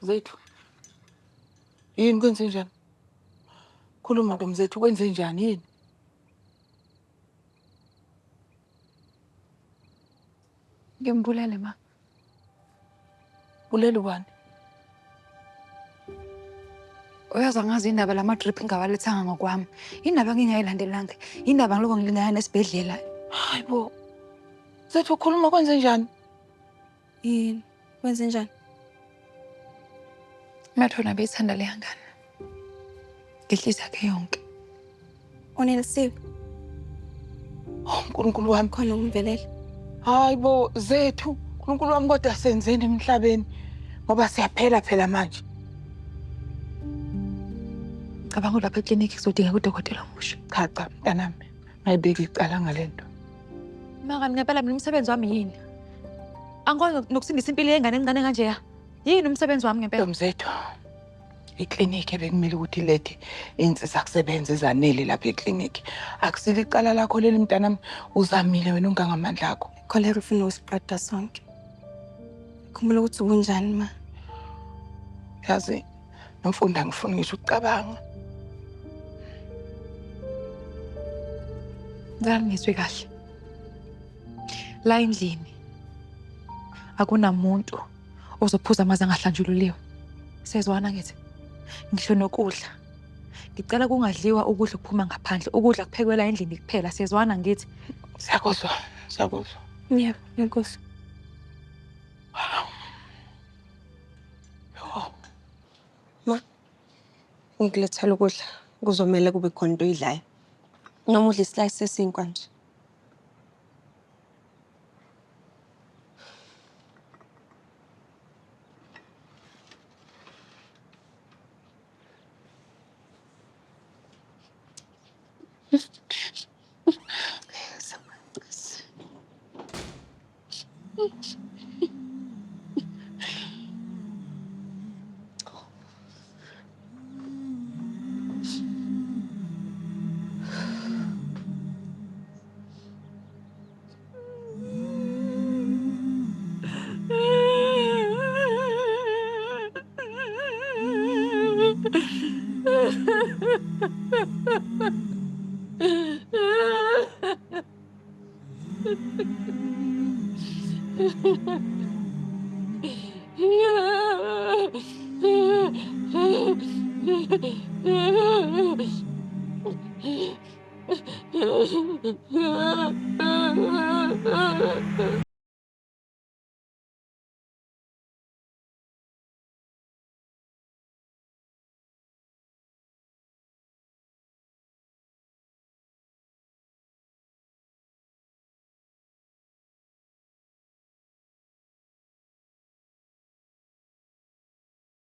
Zethu, yini kwenze njani? Khuluma Ntomzethu, kwenze njani yini? Ngimbulele ma. Bulele ubani? Uyazi angazi indaba lama-drip ngingawalethanga ngokwami. Indaba ngingayilandelanga. Indaba ngiloko ngilingana nesibhedlela. Hayi bo. Zethu ukhuluma kwenze njani? Yini? Kwenze njani? Mathona beyithanda leya ngane. Ngehlisa yakhe yonke. Onelisiwe. Oh Nkulunkulu wami. Khona umvelele. Hayi bo Zethu, Nkulunkulu wami kodwa senzeni emhlabeni ngoba siyaphela phela manje. Cabanga lapha eklinikhi kuzodingeka udokotela omusha. Cha mntanami, ngayibeka icala ngalento. Mangani ngempela mina umsebenzi wami yini? Angikwazi nokusindisa impilo yengane encane kanjeya. Yini umsebenzi wami ngempela? Ntomzethu, iklinikhi bekumele ukuthi ilethe iy'nsiza kusebenza ezanele lapha eklinikhi. Akusile icala lakho leli mntanami, uzamile wena ungangamandla akho. Kholera ufuna usiqeda sonke. Khumbula ukuthi ubunjani ma. Yazi, nomfunda ngifuna ngisho ukucabanga. Ngizwe kahle. La endlini akunamuntu ozophuza amazi angahlanjululiwe. Sezwana ngithi ngisho nokudla. Ngicela kungadliwa ukudla okuphuma ngaphandle. Ukudla kuphekwela endlini kuphela. Sezwana ngithi. Siyakuzwa, siyakuzwa. Yebo, ngiyakuzwa. Ma, ngilethela ukudla. Kuzomela kube khona into oyidlayo. Noma udla islice sesinkwa nje.